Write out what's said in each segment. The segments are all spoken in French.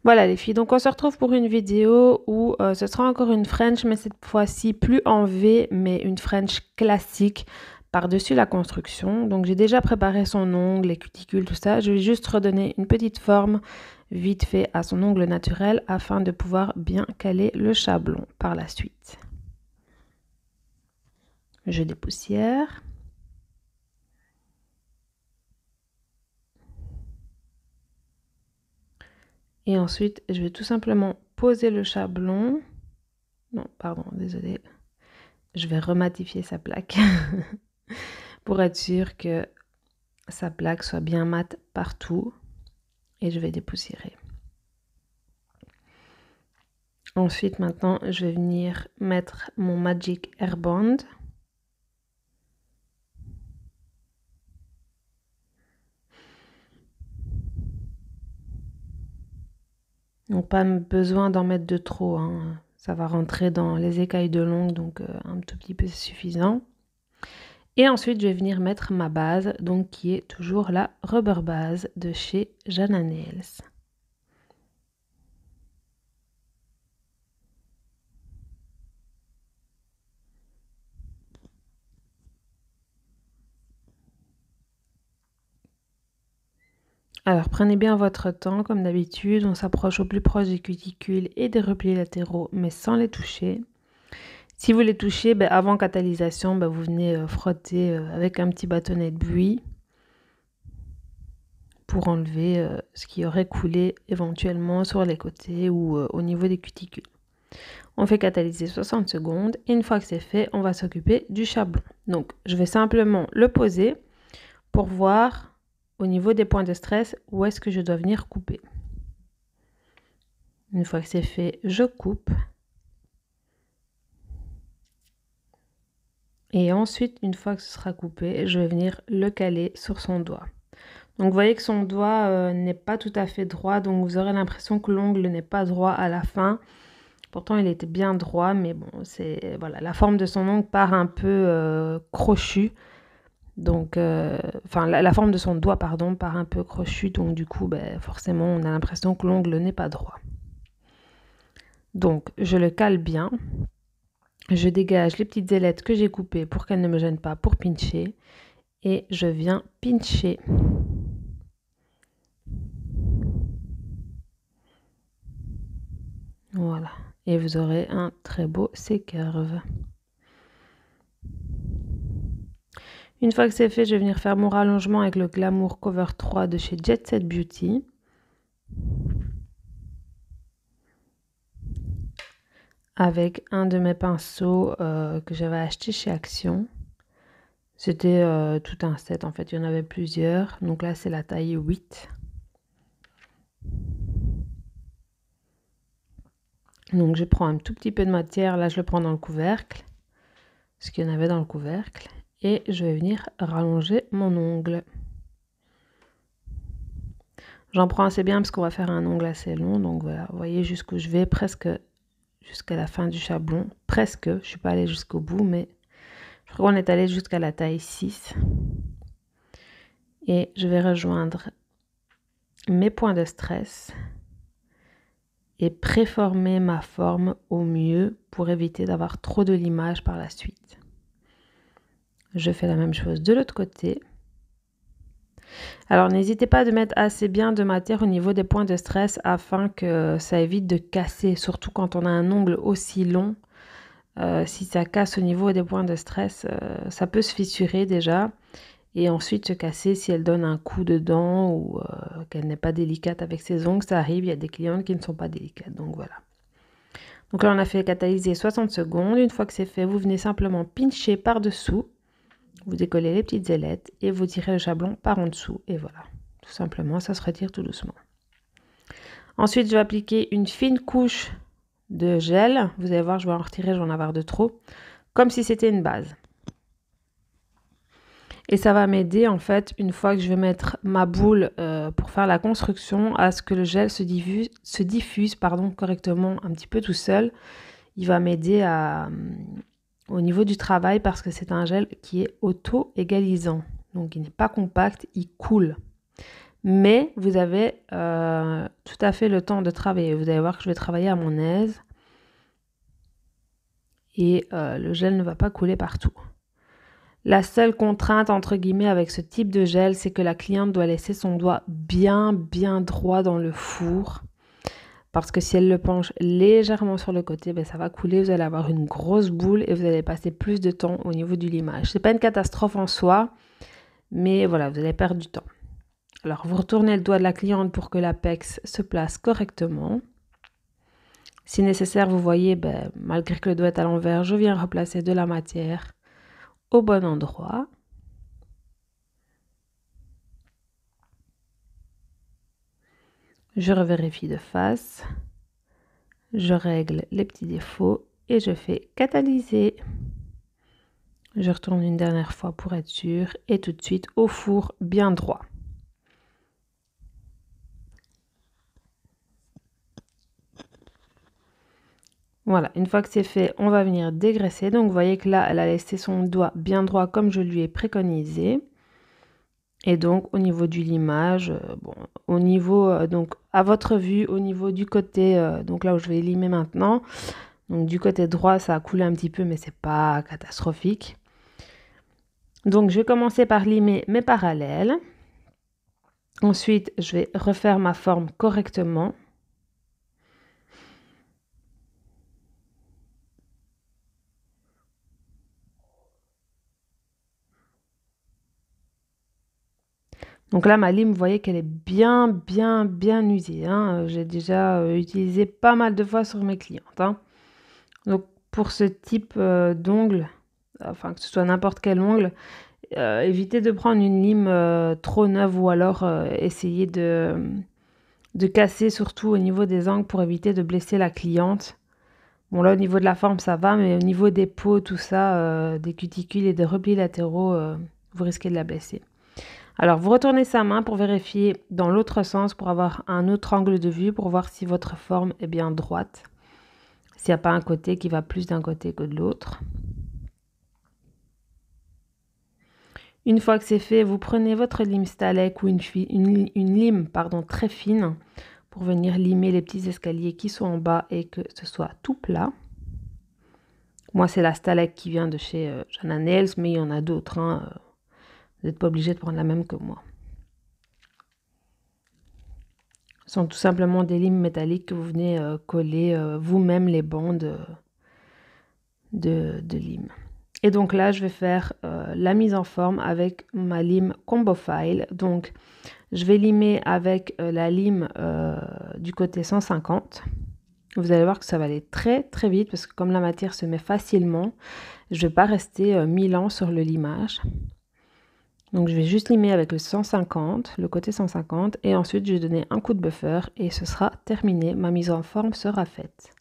Voilà les filles, donc on se retrouve pour une vidéo où ce sera encore une French, mais cette fois-ci plus en V, mais une French classique par-dessus la construction. Donc j'ai déjà préparé son ongle, les cuticules, tout ça. Je vais juste redonner une petite forme vite fait à son ongle naturel afin de pouvoir bien caler le chablon par la suite. Je dépoussière. Et ensuite, je vais tout simplement poser le chablon. Non, pardon, désolé. Je vais rematifier sa plaque pour être sûr que sa plaque soit bien mate partout. Et je vais dépoussiérer. Ensuite, maintenant, je vais venir mettre mon Magic Airband. Donc pas besoin d'en mettre de trop, hein. Ça va rentrer dans les écailles de l'ongle, donc un tout petit peu c'est suffisant. Et ensuite je vais venir mettre ma base, donc qui est toujours la Rubber Base de chez Jana Nails. Alors prenez bien votre temps, comme d'habitude, on s'approche au plus proche des cuticules et des replis latéraux, mais sans les toucher. Si vous les touchez, avant catalysation, vous venez frotter avec un petit bâtonnet de buis pour enlever ce qui aurait coulé éventuellement sur les côtés ou au niveau des cuticules. On fait catalyser 60 secondes et une fois que c'est fait, on va s'occuper du chablon. Donc je vais simplement le poser pour voir au niveau des points de stress où est-ce que je dois venir couper. Une fois que c'est fait, je coupe. Et ensuite, une fois que ce sera coupé, je vais venir le caler sur son doigt. Donc vous voyez que son doigt n'est pas tout à fait droit, donc vous aurez l'impression que l'ongle n'est pas droit à la fin. Pourtant il était bien droit, mais bon, c'est voilà, la forme de son ongle part un peu crochue. Donc, la forme de son doigt, pardon, part un peu crochue, donc du coup, forcément, on a l'impression que l'ongle n'est pas droit. Donc, je le cale bien. Je dégage les petites ailettes que j'ai coupées pour qu'elles ne me gênent pas pour pincher. Et je viens pincher. Voilà. Et vous aurez un très beau C-curve. Une fois que c'est fait, je vais venir faire mon rallongement avec le Glamour Cover 3 de chez Jet Set Beauty. Avec un de mes pinceaux que j'avais acheté chez Action. C'était tout un set, en fait, il y en avait plusieurs. Donc là, c'est la taille 8. Donc je prends un tout petit peu de matière, là je le prends dans le couvercle, ce qu'il y en avait dans le couvercle. Et je vais venir rallonger mon ongle. J'en prends assez bien parce qu'on va faire un ongle assez long. Donc voilà, vous voyez jusqu'où je vais, presque jusqu'à la fin du chablon. Presque, je ne suis pas allée jusqu'au bout, mais je crois qu'on est allé jusqu'à la taille 6. Et je vais rejoindre mes points de stress et préformer ma forme au mieux pour éviter d'avoir trop de limage par la suite. Je fais la même chose de l'autre côté. Alors n'hésitez pas à mettre assez bien de matière au niveau des points de stress afin que ça évite de casser, surtout quand on a un ongle aussi long. Si ça casse au niveau des points de stress, ça peut se fissurer déjà et ensuite se casser si elle donne un coup dedans ou qu'elle n'est pas délicate avec ses ongles. Ça arrive, il y a des clientes qui ne sont pas délicates, donc voilà. Donc là on a fait catalyser 60 secondes. Une fois que c'est fait, vous venez simplement pincher par-dessous. Vous décollez les petites ailettes et vous tirez le chablon par en dessous. Et voilà, tout simplement, ça se retire tout doucement. Ensuite, je vais appliquer une fine couche de gel. Vous allez voir, je vais en retirer, j'en ai avoir de trop. Comme si c'était une base. Et ça va m'aider, en fait, une fois que je vais mettre ma boule pour faire la construction, à ce que le gel se diffuse correctement un petit peu tout seul. Il va m'aider au niveau du travail parce que c'est un gel qui est auto-égalisant. Donc il n'est pas compact, il coule. Mais vous avez tout à fait le temps de travailler. Vous allez voir que je vais travailler à mon aise. Et le gel ne va pas couler partout. La seule contrainte, entre guillemets, avec ce type de gel, c'est que la cliente doit laisser son doigt bien droit dans le four. Parce que si elle le penche légèrement sur le côté, ça va couler, vous allez avoir une grosse boule et vous allez passer plus de temps au niveau du limage. C'est pas une catastrophe en soi, mais voilà, vous allez perdre du temps. Alors, vous retournez le doigt de la cliente pour que l'apex se place correctement. Si nécessaire, vous voyez, malgré que le doigt est à l'envers, je viens replacer de la matière au bon endroit. Je revérifie de face. Je règle les petits défauts et je fais catalyser. Je retourne une dernière fois pour être sûr et tout de suite au four bien droit. Voilà, une fois que c'est fait, on va venir dégraisser. Donc, vous voyez que là, elle a laissé son doigt bien droit comme je lui ai préconisé. Et donc, au niveau du limage, au niveau, donc à votre vue, au niveau du côté, donc là où je vais limer maintenant, donc du côté droit, ça a coulé un petit peu, mais c'est pas catastrophique. Donc, je vais commencer par limer mes parallèles. Ensuite, je vais refaire ma forme correctement. Donc là, ma lime, vous voyez qu'elle est bien usée. Hein. J'ai déjà utilisé pas mal de fois sur mes clientes. Hein. Donc pour ce type d'ongle, enfin que ce soit n'importe quel ongle, évitez de prendre une lime trop neuve ou alors essayez de casser surtout au niveau des angles pour éviter de blesser la cliente. Bon là au niveau de la forme ça va, mais au niveau des peaux, tout ça, des cuticules et des replis latéraux, vous risquez de la blesser. Alors, vous retournez sa main pour vérifier dans l'autre sens, pour avoir un autre angle de vue, pour voir si votre forme est bien droite. S'il n'y a pas un côté qui va plus d'un côté que de l'autre. Une fois que c'est fait, vous prenez votre lime Stalek ou une lime très fine pour venir limer les petits escaliers qui sont en bas et que ce soit tout plat. Moi, c'est la Stalek qui vient de chez Jana Nails, mais il y en a d'autres. Hein. Vous n'êtes pas obligé de prendre la même que moi. Ce sont tout simplement des limes métalliques que vous venez coller vous-même les bandes de lime. Et donc là, je vais faire la mise en forme avec ma lime Combo File. Donc, je vais limer avec la lime du côté 150. Vous allez voir que ça va aller très vite parce que comme la matière se met facilement, je ne vais pas rester 1000 ans sur le limage. Donc je vais juste limer avec le 150, le côté 150, et ensuite je vais donner un coup de buffer et ce sera terminé. Ma mise en forme sera faite.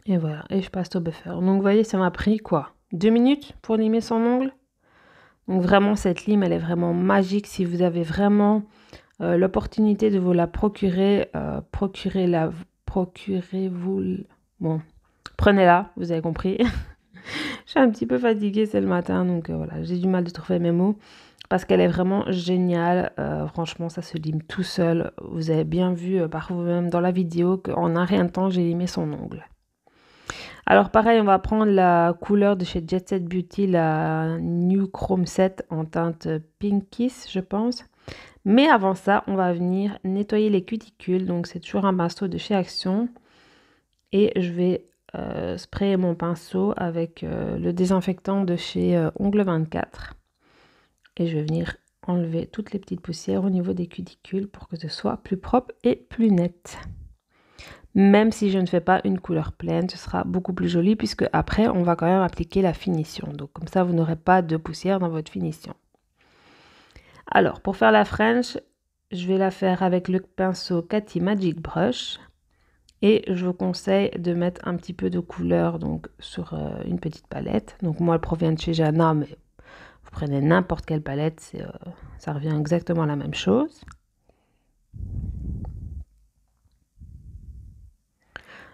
Et voilà, et je passe au buffer. Donc vous voyez, ça m'a pris quoi? 2 minutes pour limer son ongle. Donc vraiment, cette lime, elle est vraiment magique. Si vous avez vraiment l'opportunité de vous la procurer, procurez-vous... Bon, prenez-la, vous avez compris. Je suis un petit peu fatiguée, c'est le matin, donc voilà, j'ai du mal de trouver mes mots. Parce qu'elle est vraiment géniale. Franchement, ça se lime tout seul. Vous avez bien vu par vous-même dans la vidéo qu'en un rien de temps, j'ai limé son ongle. Alors pareil, on va prendre la couleur de chez Jet Set Beauty, la New Chrome 7 en teinte Pinkish, je pense. Mais avant ça, on va venir nettoyer les cuticules. Donc c'est toujours un pinceau de chez Action. Et je vais sprayer mon pinceau avec le désinfectant de chez Ongle 24. Et je vais venir enlever toutes les petites poussières au niveau des cuticules pour que ce soit plus propre et plus net. Même si je ne fais pas une couleur pleine, ce sera beaucoup plus joli puisque après on va quand même appliquer la finition. Donc comme ça vous n'aurez pas de poussière dans votre finition. Alors pour faire la French, je vais la faire avec le pinceau Cathy Magic Brush. Et je vous conseille de mettre un petit peu de couleur donc, sur une petite palette. Donc moi elle provient de chez Jana, mais prenez n'importe quelle palette, ça revient exactement à la même chose.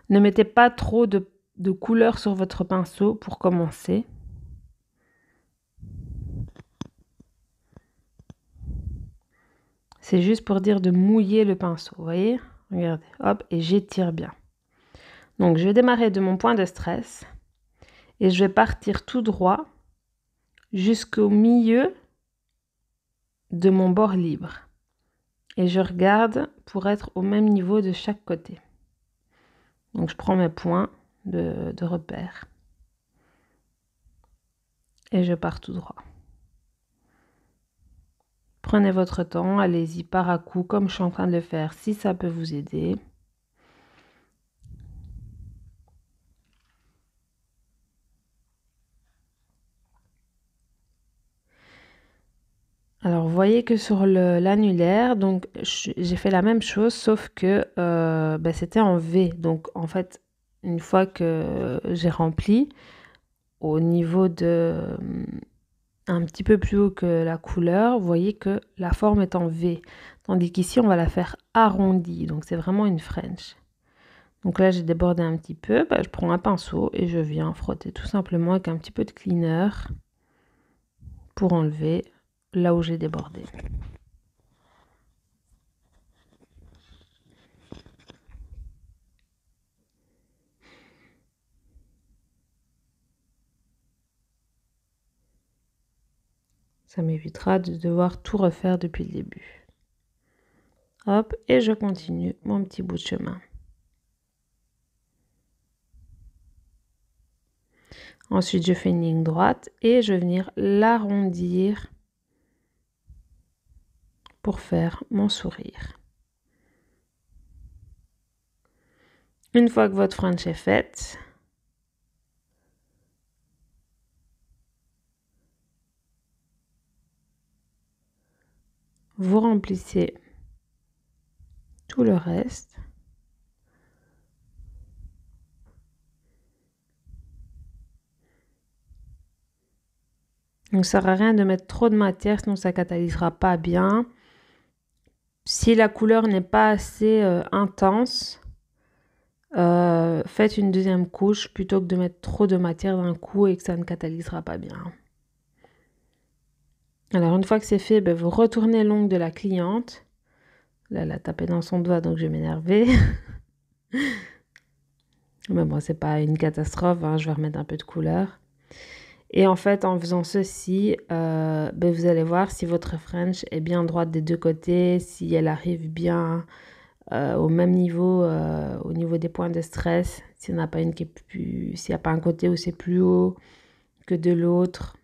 Ne mettez pas trop de couleur sur votre pinceau pour commencer. C'est juste pour dire de mouiller le pinceau, vous voyez? Regardez, hop, et j'étire bien. Donc, je vais démarrer de mon point de stress et je vais partir tout droit jusqu'au milieu de mon bord libre. Et je regarde pour être au même niveau de chaque côté. Donc, je prends mes points de repère et je pars tout droit. Prenez votre temps, allez-y par à coup comme je suis en train de le faire si ça peut vous aider. Alors, vous voyez que sur l'annulaire, donc j'ai fait la même chose, sauf que c'était en V. Donc, en fait, une fois que j'ai rempli, au niveau de un petit peu plus haut que la couleur, vous voyez que la forme est en V. Tandis qu'ici, on va la faire arrondie. Donc, c'est vraiment une French. Donc là, j'ai débordé un petit peu. Je prends un pinceau et je viens frotter tout simplement avec un petit peu de cleaner pour enlever là où j'ai débordé. Ça m'évitera de devoir tout refaire depuis le début. Hop, et je continue mon petit bout de chemin. Ensuite, je fais une ligne droite et je vais venir l'arrondir pour faire mon sourire. Une fois que votre French est faite, vous remplissez tout le reste. Donc, ça ne sert à rien de mettre trop de matière, sinon ça ne catalysera pas bien. Si la couleur n'est pas assez intense, faites une deuxième couche plutôt que de mettre trop de matière d'un coup et que ça ne catalysera pas bien. Alors, une fois que c'est fait, vous retournez l'ongle de la cliente. Là, elle a tapé dans son doigt, donc je vais m'énerver. Mais bon, c'est pas une catastrophe, hein, je vais remettre un peu de couleur. Et en fait, en faisant ceci, vous allez voir si votre French est bien droite des deux côtés, si elle arrive bien au même niveau, au niveau des points de stress, s'il n'y a pas un côté où c'est plus haut que de l'autre.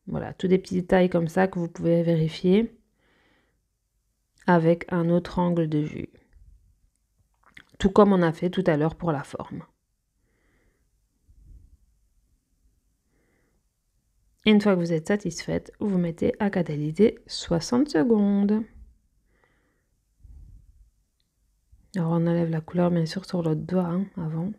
Voilà, tous des petits détails comme ça que vous pouvez vérifier avec un autre angle de vue. Tout comme on a fait tout à l'heure pour la forme. Et une fois que vous êtes satisfaite, vous mettez à catalyser 60 secondes. Alors on enlève la couleur bien sûr sur l'autre doigt avant.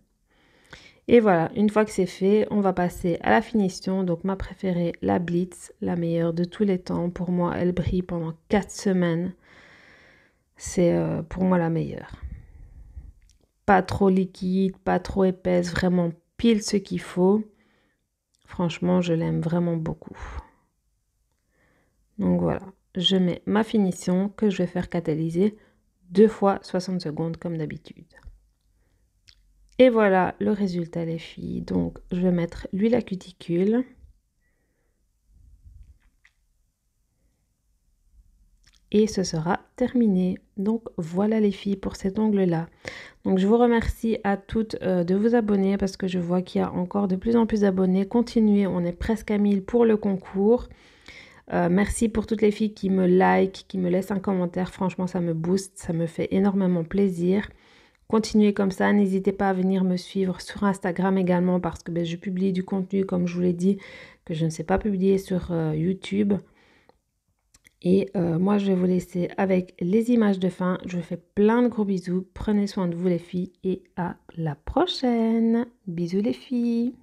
Et voilà, une fois que c'est fait, on va passer à la finition. Donc ma préférée, la Blitz, la meilleure de tous les temps. Pour moi, elle brille pendant 4 semaines. C'est pour moi la meilleure. Pas trop liquide, pas trop épaisse, vraiment pile ce qu'il faut. Franchement, je l'aime vraiment beaucoup. Donc voilà, je mets ma finition que je vais faire catalyser 2 fois 60 secondes comme d'habitude. Et voilà le résultat les filles. Donc je vais mettre l'huile à cuticule. Et ce sera terminé. Donc voilà les filles pour cet ongle-là. Donc je vous remercie à toutes de vous abonner parce que je vois qu'il y a encore de plus en plus d'abonnés. Continuez, on est presque à 1000 pour le concours. Merci pour toutes les filles qui me like, qui me laissent un commentaire. Franchement, ça me booste, ça me fait énormément plaisir. Continuez comme ça, n'hésitez pas à venir me suivre sur Instagram également parce que je publie du contenu, comme je vous l'ai dit, que je ne sais pas publier sur YouTube. Et moi, je vais vous laisser avec les images de fin. Je vous fais plein de gros bisous. Prenez soin de vous les filles et à la prochaine. Bisous les filles.